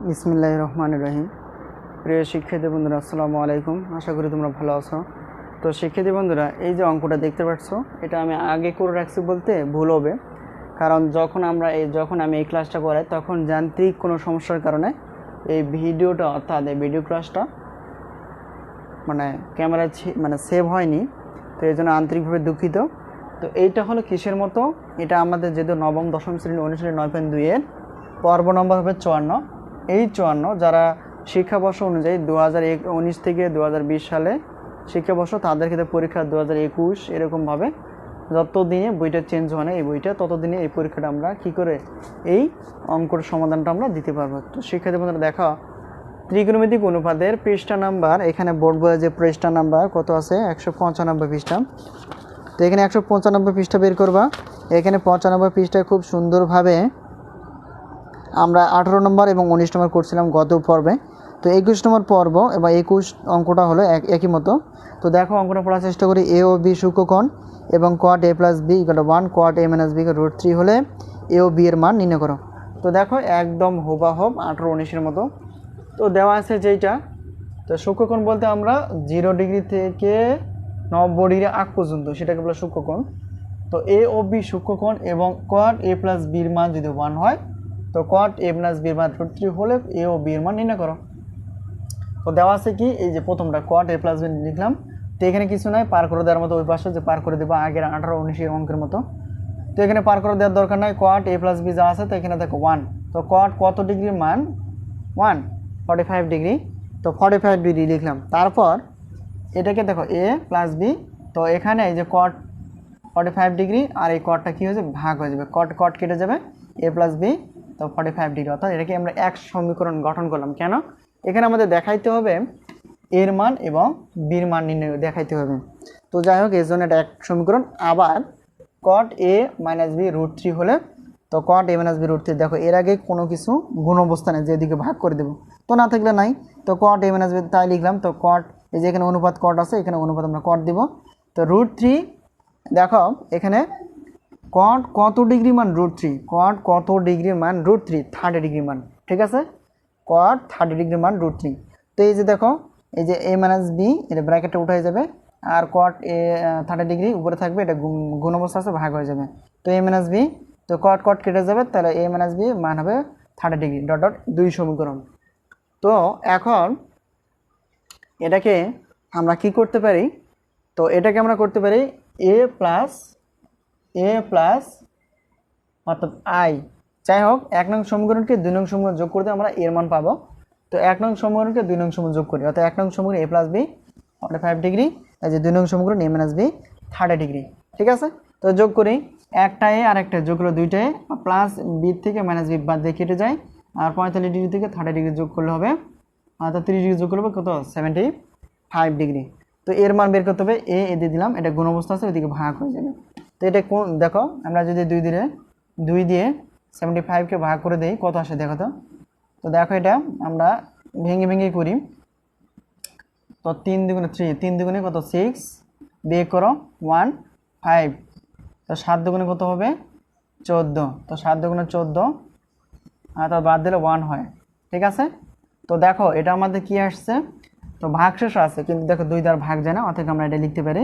বিসমিল্লাহির রহমানির রহিম। প্রিয় শিক্ষার্থী বন্ধুরা, আসসালামু আলাইকুম। আশা করি তোমরা ভালো আছো। তো শিক্ষার্থী বন্ধুরা, এই যে অঙ্কটা দেখতে পাচ্ছ, এটা আমি আগে করে রাখছি বলতে ভুল হবে, কারণ যখন আমি এই ক্লাসটা করাই তখন যান্ত্রিক কোনো সমস্যার কারণে এই ভিডিওটা অর্থাৎ এই ভিডিও ক্লাসটা ক্যামেরায় সেভ হয়নি। তো এই জন্য আন্তরিকভাবে দুঃখিত। তো এইটা হলো কিসের মতো, এটা আমাদের যেহেতু নবম দশম শ্রেণী অনুশীলনী 9.2-এর পর্ব নম্বর হবে 54। এই 54 যারা শিক্ষাবর্ষ অনুযায়ী 2019 থেকে 2020 সালে শিক্ষাবর্ষ, তাদের ক্ষেত্রে পরীক্ষা 2021 এরকমভাবে যতদিনে বইটা চেঞ্জ হয় না এই বইটা, ততদিনে এই পরীক্ষাটা আমরা কী করে এই অঙ্কর সমাধানটা আমরা দিতে পারবো। তো শিক্ষার্থী বন্ধুরা দেখা, ত্রিকোণমিতিক অনুপাতের পৃষ্ঠা নাম্বার, এখানে বোর্ড বইয়ে যে পৃষ্ঠা নাম্বার কত আছে 195 পৃষ্ঠা। তো এখানে 195 পৃষ্ঠা বের করবা। এখানে 95 পৃষ্ঠায় খুব সুন্দরভাবে আমরা 18 নম্বর এবং 19 নম্বর করছিলাম গত পর্বে। তো 21 নম্বর পর্ব এবং 21 অঙ্কটা হলো একই মতো। তো দেখো অঙ্কটা পড়ার চেষ্টা করি। এ ও বি সূক্ষ্মকোণ এবং cot a + b = 1, cot a - b = √3 হলে এ ও বি এর মান নির্ণয় করো। তো দেখো একদম হুবাহুব 18-19-এর মতো তো দেওয়া আছে যেইটা। তো সূক্ষ্মকোণ বলতে আমরা 0 ডিগ্রি থেকে 90 ডিগ্রি আগ পর্যন্ত সেটাকে বলে সূক্ষ্মকোণ। তো এ ও বি সূক্ষ্মকোণ এবং cot a + b এর মান যদি 1 হয়, তো cot a + b এর মান √3 হলে এ ও বি এর মান নির্ণয় করো। তো দেওয়া আছে কি, এই যে প্রথমটা cot a + b লিখলাম। তো এখানে কিছু নাই, পার করে দেওয়ার মতো ওই পাশে যে পার করে দেবো আগের 18-19 অঙ্কের মতো। তো এখানে পার করে দেওয়ার দরকার নাই, cot a + b যা আছে তো এখানে দেখো 1। তো cot কত ডিগ্রির মান 1, 45 ডিগ্রি। তো 45 ডিগ্রি লিখলাম। তারপর এটাকে দেখো a + b, তো এখানে এই যে cot 45 ডিগ্রি আর এই কটটা কী হয়েছে ভাগ হয়ে যাবে, কট কেটে যাবে, a + b তো 45 ডিগ্রি। অর্থাৎ এটাকে আমরা এক সমীকরণ গঠন করলাম। কেন? এখানে আমাদের দেখাইতে হবে এর মান এবং বির মান নির্ণয় দেখাইতে হবে। তো যাই হোক, এর জন্য এটা এক সমীকরণ। আবার cot a - b √3 হলে, তো cot a - b √3 দেখো এর আগে কোনো কিছু গুণ অবস্থানে যেদিকে ভাগ করে দেবো, তো না থাকলে নাই। তো cot a - b তাই লিখলাম। তো cot, এই যে এখানে অনুপাত cot আছে, এখানে অনুপাত আমরা cot দিব। তো √3 দেখো এখানে cot কত ডিগ্রি মান √3, cot কত ডিগ্রির মান √3, 30 ডিগ্রি মান, ঠিক আছে, cot 30 ডিগ্রি মান √3। তো এই যে দেখো, এই যে a - b এটা ব্র্যাকেটটা উঠে যাবে, আর cot a 30 ডিগ্রি উপরে থাকবে, এটা গুণ অবস্থা আছে, ভাগ হয়ে যাবে। তো a - b, তো cot কেটে যাবে, তাহলে a - b মান হবে 30 ডিগ্রি ডট ডট 2 সমীকরণ। তো এখন এটাকে আমরা কি করতে পারি, তো এটাকে আমরা করতে পারি a প্লাস অর্থাৎ i। যাই হোক, 1 নং সমীকরণকে 2 নং সমীকরণ যোগ করতে আমরা এর মান পাবো। তো 1 নং সমীকরণকে 2 নং সমীকরণ যোগ করি, অর্থাৎ 1 নং সমীকরণ a + b 45 ডিগ্রি, এই যে 2 নং সমীকরণ a - b 30 ডিগ্রি, ঠিক আছে। তো যোগ করি, একটা a আর একটা যোগ করলে দুইটা a, প্লাস b থেকে - b বাদ দিয়ে কেটে যায়, আর 45 ডিগ্রি থেকে 30 ডিগ্রি যোগ করলে হবে, অর্থাৎ 30 ডিগ্রি যোগ করলে হবে কত 75 ডিগ্রি। তো এর মান বের করতে হবে, a দিয়ে দিলাম, এটা গুণ অবস্থা আছে, ওইদিকে ভাগ হয়ে যাবে। তো এটা কোন দেখো, আমরা যদি 2 দিয়ে 75-কে ভাগ করে দেই কত আসে দেখো। তো দেখো এটা আমরা ভেঙে করি। তো 3 দুগুণে 3, 3 দুগুণে কত 6, বিয়োগ করো 1, 5, তো 7 দুগুণে কত হবে 14, তো 7 দুগুণে 14, আর তার বাদ দিলে 1 হয়, ঠিক আছে। তো দেখো এটা আমাদের কি আসছে, তো ভাগশেষ আছে কিন্তু দেখো 2 দ্বারা ভাগ যায় না, অর্থাৎ আমরা এটা লিখতে পারি,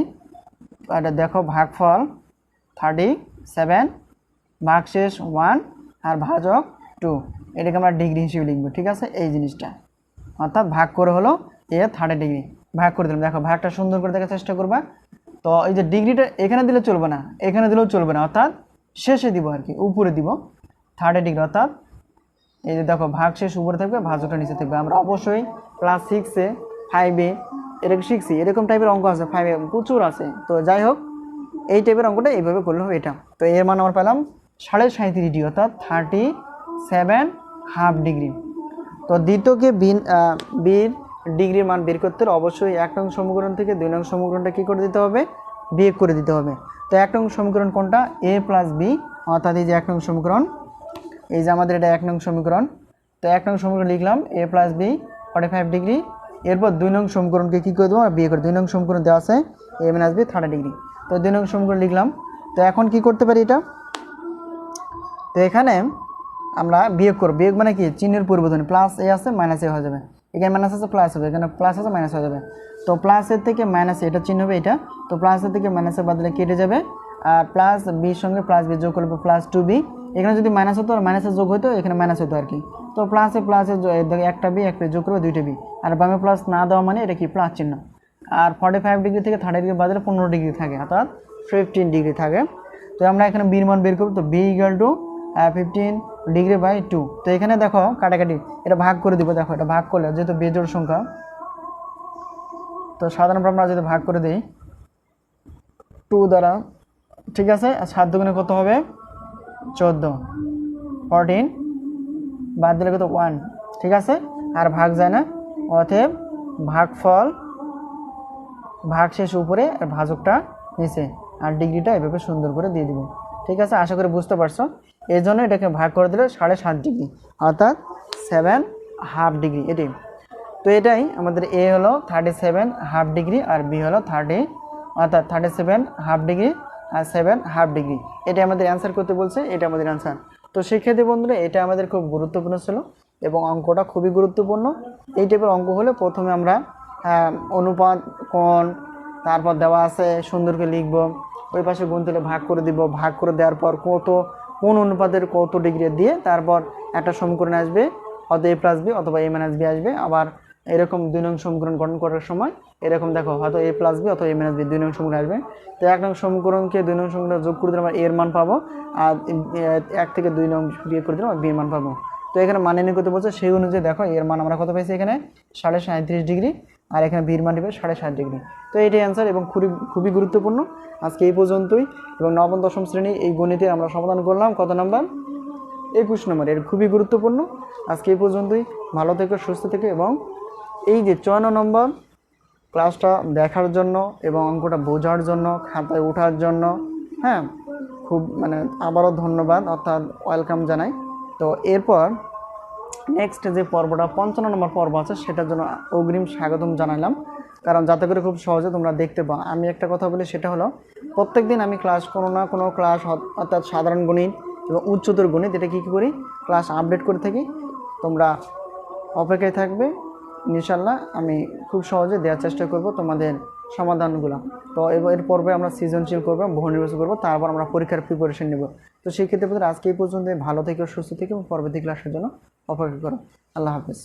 এটা দেখো ভাগফল 37, ভাগশেষ 1 আর ভাজক 2, এটাকে আমরা ডিগ্রি হিসেবে লিখবো, ঠিক আছে। এই জিনিসটা অর্থাৎ ভাগ করে হলো এ 30 ডিগ্রি, ভাগ করে দিলাম। দেখো ভাগটা সুন্দর করে দেখার চেষ্টা করবা। তো এই যে ডিগ্রিটা এখানে দিলে চলবে না, এখানে দিলেও চলবে না, অর্থাৎ শেষে দিব আর কি, উপরে দিব 30 ডিগ্রি। অর্থাৎ এই যে দেখো ভাগশেষ উপরে থাকবে, ভাজকটা নিচে থাকবে। আমরা অবশ্যই ক্লাস 6-এ 5-এ এরকম শিখছি, এরকম টাইপের অঙ্ক আছে 5-এ প্রচুর আছে। তো যাই হোক, এই টাইপের অঙ্কটা এইভাবে করলে হবে এটা। তো এর মান আমরা পেলাম 37.5 ডিগ্রি, অর্থাৎ 37.5 ডিগ্রি। তো দ্বিতীয়কে বির ডিগ্রির মান বের করতে অবশ্যই 1 নং সমীকরণ থেকে 2 নং সমীকরণটা কী করে দিতে হবে, বিয়োগ করে দিতে হবে। তো 1 নং সমীকরণ কোনটা, a + b, অর্থাৎ এই যে 1 নং সমীকরণ, এই যে আমাদের এটা 1 নং সমীকরণ। তো 1 নং সমীকরণ লিখলাম a + b 45 ডিগ্রি। এরপর 2 নং সমীকরণকে কী করে দেবো, বিয়োগ করে 2 নং সমীকরণ দেওয়া আছে a - b 30 ডিগ্রি। তো 2 নং সমীকরণ লিখলাম। তো এখন কি করতে পারি এটা, তো এখানে আমরা বিয়োগ করব। বিয়োগ মানে কি চিহ্নের পরিবর্তন, প্লাস এ আছে মাইনাস এ হয়ে যাবে, এখানে মাইনাস আছে প্লাস হবে, এখানে প্লাস আছে মাইনাস হয়ে যাবে। তো প্লাসের থেকে মাইনাস এটা চিহ্ন হবে এটা, তো প্লাসের থেকে মাইনাসের বদলে কেটে যাবে, আর প্লাস বির সঙ্গে প্লাস বি যোগ করলে প্লাস 2b, এখানে যদি মাইনাস হতো আর মাইনাসের যোগ হতো এখানে মাইনাস হতো আর কি। তো প্লাসে প্লাসের একটা বি একটা যোগ করবে 2টা বি, আর বামে প্লাস না দেওয়া মানে এটা কি প্লাস চিহ্ন। আর 45 ডিগ্রি থেকে 30 ডিগ্রি বাদলে 15 ডিগ্রি থাকে, অর্থাৎ 15 ডিগ্রি থাকে। তো আমরা এখানে বির মান বের করব, তো B equal to 15 degree by 2। তো এখানে দেখো কাটাকাটি, এটা ভাগ করে দিব, দেখো এটা ভাগ করলে যেহেতু বেজোড় সংখ্যা, তো সাধারণত আমরা যদি ভাগ করে দিই 2 দ্বারা, ঠিক আছে, 7 দুগুণে কত হবে 14, 14 বাদ দিলে কত 1, ঠিক আছে, আর ভাগ যায় না, অতএব ভাগফল ভাগ শেষ উপরে আর ভাজকটা নিচে, আর ডিগ্রিটা এভাবে সুন্দর করে দিয়ে দিব, ঠিক আছে। আশা করি বুঝতে পারছো। এই জন্য এটাকে ভাগ করে দিলে 7.5 ডিগ্রি, অর্থাৎ 7.5 ডিগ্রি এটি। তো এটাই আমাদের এ হলো 37.5 ডিগ্রি আর বি হলো 30, অর্থাৎ 37.5 ডিগ্রি আর 7.5 ডিগ্রি। এটা আমাদের অ্যান্সার করতে বলছে, এটা আমাদের অ্যান্সার। তো শিক্ষার্থী বন্ধুরা, এটা আমাদের খুব গুরুত্বপূর্ণ ছিল এবং অঙ্কটা খুবই গুরুত্বপূর্ণ। এই টাইপের অঙ্ক হলে প্রথমে আমরা অনুপাত, কোণ, তারপর দেওয়া আছে সুন্দর করে লিখব, ওই পাশে গুণ তুলে ভাগ করে দিব, ভাগ করে দেওয়ার পর কোন অনুপাতের কত ডিগ্রি দিয়ে তারপর একটা সমীকরণ আসবে, হয়তো a প্লাস বি অথবা a মাইনাস বি আসবে। আবার এরকম 2 নং সমীকরণ গঠন করার সময় এরকম দেখো হয়তো a প্লাস বি অথবা a মাইনাস বি 2 নং সমীকরণ আসবে। তো 1 নং সমীকরণকে 2 নং সমীকরণ যোগ করে দিলে আমরা a এর মান পাবো, আর 1 থেকে 2 নং বিয়োগ করে দিলে আমরা b এর মান পাবো। তো এখানে মান নির্ণয় করতে বলছে, সেই অনুযায়ী দেখো এর মান আমরা কত পাইছি এখানে 37.5 ডিগ্রি, আর এখানে বি এর মান হবে 60.5 ডিগ্রি। তো এটাই অ্যান্সার এবং খুবই গুরুত্বপূর্ণ। আজকে এই পর্যন্তই, এবং নবম দশম শ্রেণী এই গণিতের আমরা সমাধান করলাম কত নাম্বার 21 নম্বর, এর খুবই গুরুত্বপূর্ণ। আজকে এই পর্যন্তই, ভালো থেকো, সুস্থ থেকো, এবং এই যে 54 নম্বর ক্লাসটা দেখার জন্য এবং অঙ্কটা বোঝার জন্য, খাতায় ওঠার জন্য, হ্যাঁ, খুব আবারও ধন্যবাদ, অর্থাৎ ওয়েলকাম জানাই। তো এরপর নেক্সট যে পর্বটা 55 নম্বর পর্ব আছে সেটার জন্য অগ্রিম স্বাগতম জানালাম, কারণ যাতে করে খুব সহজে তোমরা দেখতে পাও। আমি একটা কথা বলি, সেটা হলো প্রত্যেক দিন আমি ক্লাস কোনো না কোনো ক্লাস, অর্থাৎ সাধারণ গণিত এবং উচ্চতর গণিত, এটা কী করি ক্লাস আপডেট করে থাকি। তোমরা অপেক্ষায় থাকবে, ইনশাল্লাহ আমি খুব সহজে দেওয়ার চেষ্টা করব তোমাদের সমাধানগুলো। তো এর পর্বে আমরা সৃজনশীল করবো, বহু নির্বাচন করবো, তারপর আমরা পরীক্ষার প্রিপারেশন নেব। তো সেই ক্ষেত্রে আজকে এই পর্যন্ত, ভালো থেকে সুস্থ থেকে এবং পরবর্তী ক্লাসের জন্য অপেক্ষা করো। আল্লাহ হাফেজ।